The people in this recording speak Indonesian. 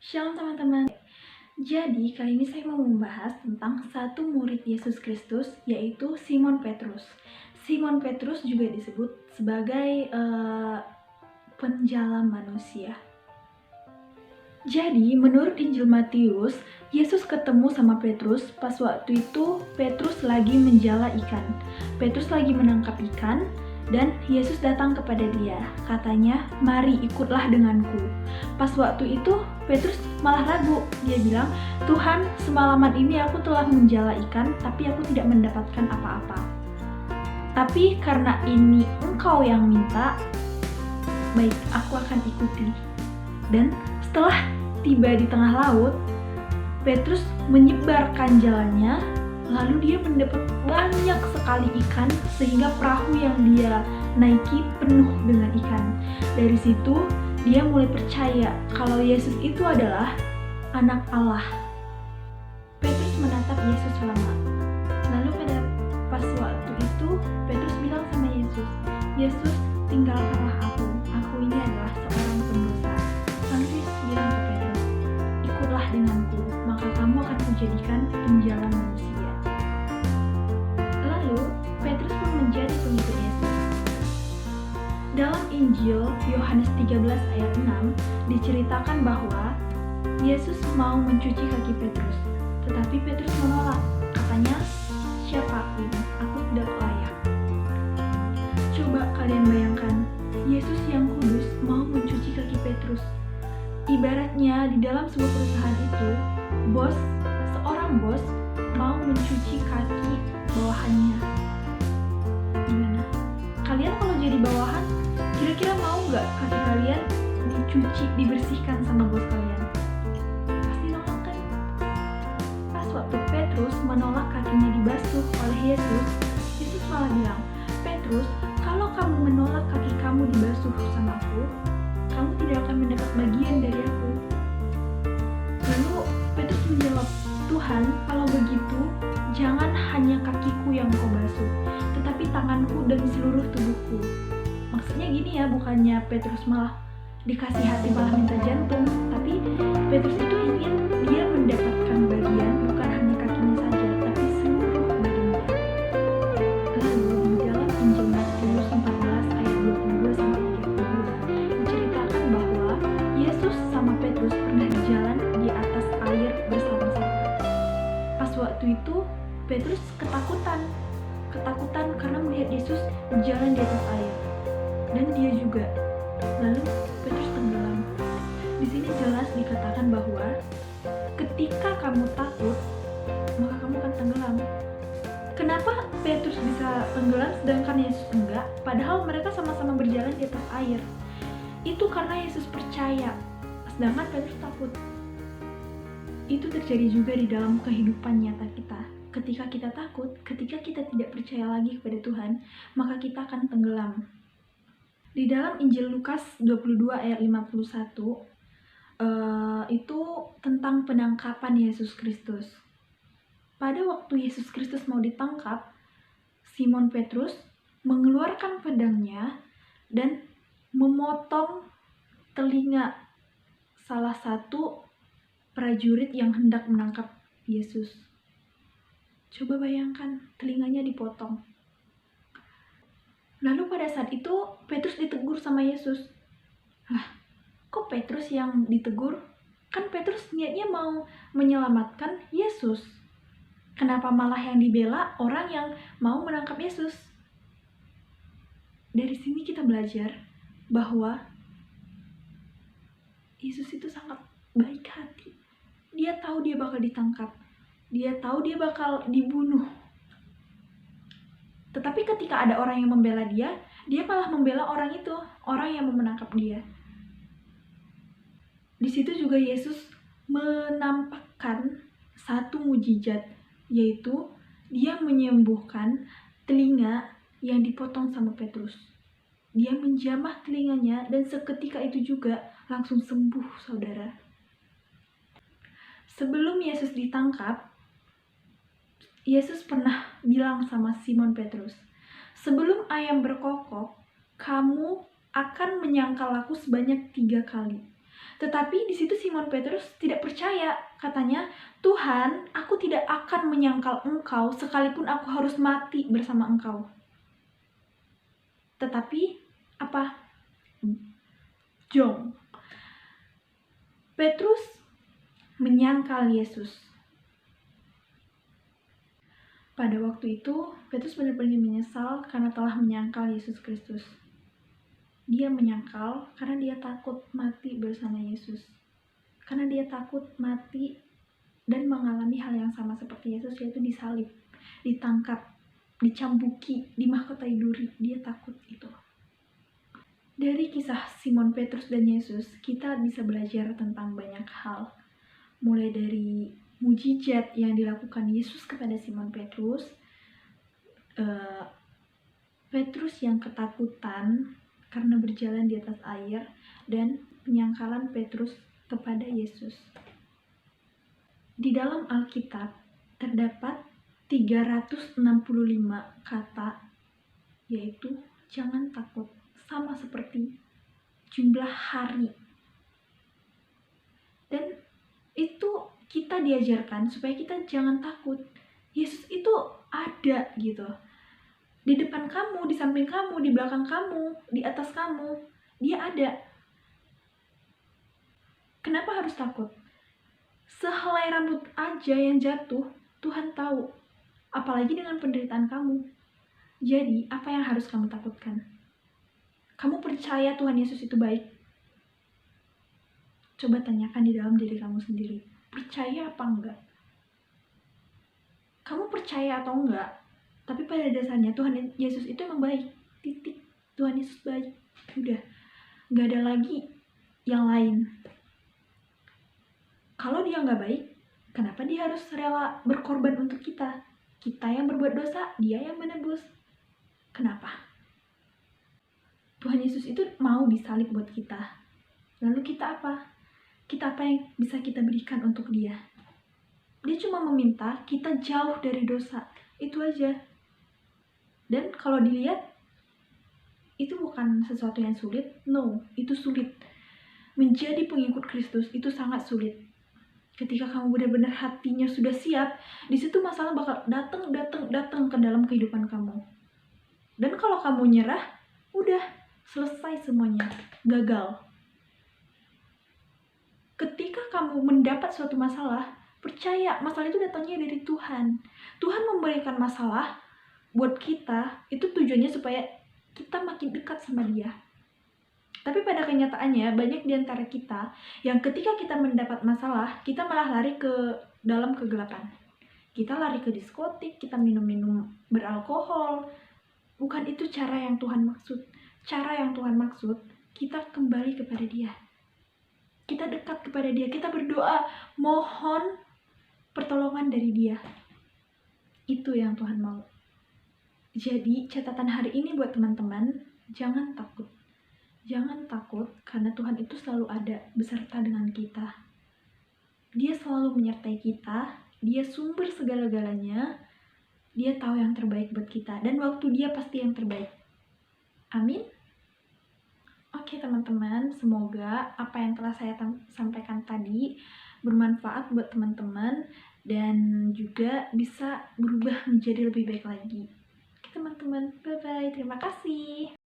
Shalom teman-teman. Jadi kali ini saya mau membahas tentang satu murid Yesus Kristus, yaitu Simon Petrus. Simon Petrus juga disebut sebagai penjala manusia. Jadi menurut Injil Matius, Yesus ketemu sama Petrus pas waktu itu Petrus lagi menjala ikan. Petrus lagi menangkap ikan dan Yesus datang kepada dia. Katanya, "Mari ikutlah denganku." Pas waktu itu Petrus malah ragu. Dia bilang, "Tuhan, semalaman ini aku telah menjala ikan, tapi aku tidak mendapatkan apa-apa. Tapi karena ini Engkau yang minta, baik, aku akan ikuti." Dan setelah tiba di tengah laut, Petrus menyebarkan jalannya, lalu dia mendapat banyak sekali ikan sehingga perahu yang dia naiki penuh dengan ikan. Dari situ dia mulai percaya kalau Yesus itu adalah anak Allah. Petrus menatap Yesus lama. Lalu pas waktu itu Petrus bilang sama Yesus, "Yesus, tinggalkanlah aku. Aku ini adalah seorang pendosa." Lalu Yesus bilang ke Petrus, "Ikutlah denganku, maka kamu akan kujadikan penjala manusia." Lalu Petrus pun menjadi pengikut Yesus. Dalam Injil Yohanes 13 ayat 6 diceritakan bahwa Yesus mau mencuci kaki Petrus, tetapi Petrus menolak. Katanya, "Siapa aku ini? Aku tidak layak." Coba kalian bayangkan, Yesus yang kudus mau mencuci kaki Petrus. Ibaratnya di dalam sebuah perusahaan itu, seorang bos mau mencuci kaki bawahannya. Gimana? Kalian kalau jadi bawahan, kira-kira mau nggak kaki kalian dicuci, dibersihkan sama bos kalian? Pasti nolak kan? Pas waktu Petrus menolak kakinya dibasuh oleh Yesus, Yesus malah bilang, "Petrus, kalau kamu menolak kaki kamu dibasuh sama aku, kamu tidak akan mendapat bagian dari aku." Lalu Petrus menjawab, "Tuhan, kalau begitu, jangan hanya kakiku yang kau basuh, tetapi tanganku dan seluruh tubuhku." Maksudnya gini ya, bukannya Petrus malah dikasih hati malah minta jantung, tapi Petrus itu ingin dia mendapatkan bagian bukan hanya kakinya saja, tapi seluruh badannya. Lalu di dalam Injil Matius 14 ayat 22-32 diceritakan bahwa Yesus sama Petrus pernah jalan di atas air bersama-sama. Pas waktu itu Petrus ketakutan karena melihat Yesus berjalan di atas air, dan dia juga. Lalu Petrus tenggelam. Di sini jelas dikatakan bahwa ketika kamu takut, maka kamu akan tenggelam. Kenapa Petrus bisa tenggelam sedangkan Yesus enggak? Padahal mereka sama-sama berjalan di atas air. Itu karena Yesus percaya, sedangkan Petrus takut. Itu terjadi juga di dalam kehidupan nyata kita. Ketika kita takut, ketika kita tidak percaya lagi kepada Tuhan, maka kita akan tenggelam. Di dalam Injil Lukas 22 ayat 51, itu tentang penangkapan Yesus Kristus. Pada waktu Yesus Kristus mau ditangkap, Simon Petrus mengeluarkan pedangnya dan memotong telinga salah satu prajurit yang hendak menangkap Yesus. Coba bayangkan, telinganya dipotong. Lalu pada saat itu Petrus ditegur sama Yesus. "Lah, kok Petrus yang ditegur? Kan Petrus niatnya mau menyelamatkan Yesus. Kenapa malah yang dibela orang yang mau menangkap Yesus?" Dari sini kita belajar bahwa Yesus itu sangat baik hati. Dia tahu dia bakal ditangkap. Dia tahu dia bakal dibunuh. Tetapi ketika ada orang yang membela dia, dia malah membela orang itu, orang yang mau menangkap dia. Di situ juga Yesus menampakkan satu mujizat, yaitu dia menyembuhkan telinga yang dipotong sama Petrus. Dia menjamah telinganya dan seketika itu juga langsung sembuh, saudara. Sebelum Yesus ditangkap, Yesus pernah bilang sama Simon Petrus, "Sebelum ayam berkokok, kamu akan menyangkal aku sebanyak 3 kali." Tetapi di situ Simon Petrus tidak percaya. Katanya, "Tuhan, aku tidak akan menyangkal Engkau sekalipun aku harus mati bersama Engkau." Tetapi apa? Jong. Petrus menyangkal Yesus. Pada waktu itu, Petrus benar-benar menyesal karena telah menyangkal Yesus Kristus. Dia menyangkal karena dia takut mati bersama Yesus. Karena dia takut mati dan mengalami hal yang sama seperti Yesus, yaitu disalib, ditangkap, dicambuki, dimahkotai duri. Dia takut itu. Dari kisah Simon Petrus dan Yesus, kita bisa belajar tentang banyak hal. Mulai dari mujizat yang dilakukan Yesus kepada Simon Petrus, Petrus yang ketakutan karena berjalan di atas air, dan penyangkalan Petrus kepada Yesus. Di dalam Alkitab terdapat 365 kata, yaitu jangan takut, sama seperti jumlah hari. Dan itu kita diajarkan supaya kita jangan takut. Yesus itu ada gitu. Di depan kamu, di samping kamu, di belakang kamu, di atas kamu. Dia ada. Kenapa harus takut? Sehelai rambut aja yang jatuh, Tuhan tahu. Apalagi dengan penderitaan kamu. Jadi, apa yang harus kamu takutkan? Kamu percaya Tuhan Yesus itu baik? Coba tanyakan di dalam diri kamu sendiri. Percaya apa enggak? Kamu percaya atau enggak? Tapi pada dasarnya Tuhan Yesus itu emang baik. Titik. Tuhan Yesus baik. Udah. Nggak ada lagi yang lain. Kalau dia nggak baik, kenapa dia harus rela berkorban untuk kita? Kita yang berbuat dosa, dia yang menebus. Kenapa? Tuhan Yesus itu mau disalib buat kita. Lalu kita apa? Kita apa yang bisa kita berikan untuk dia? Dia cuma meminta kita jauh dari dosa. Itu aja. Dan kalau dilihat, itu bukan sesuatu yang sulit. No, itu sulit. Menjadi pengikut Kristus itu sangat sulit. Ketika kamu benar-benar hatinya sudah siap, di situ masalah bakal datang ke dalam kehidupan kamu. Dan kalau kamu nyerah, udah selesai semuanya, gagal. Ketika kamu mendapat suatu masalah, percaya masalah itu datangnya dari Tuhan. Tuhan memberikan masalah buat kita, itu tujuannya supaya kita makin dekat sama dia. Tapi pada kenyataannya, banyak di antara kita yang ketika kita mendapat masalah, kita malah lari ke dalam kegelapan. Kita lari ke diskotik, kita minum-minum beralkohol. Bukan itu cara yang Tuhan maksud. Cara yang Tuhan maksud, kita kembali kepada dia. Kita dekat kepada dia, kita berdoa, mohon pertolongan dari dia. Itu yang Tuhan mau. Jadi, catatan hari ini buat teman-teman, jangan takut. Jangan takut, karena Tuhan itu selalu ada beserta dengan kita. Dia selalu menyertai kita, dia sumber segala-galanya, dia tahu yang terbaik buat kita, dan waktu dia pasti yang terbaik. Amin. Oke teman-teman, semoga apa yang telah saya sampaikan tadi bermanfaat buat teman-teman dan juga bisa berubah menjadi lebih baik lagi. Oke teman-teman, bye-bye, terima kasih.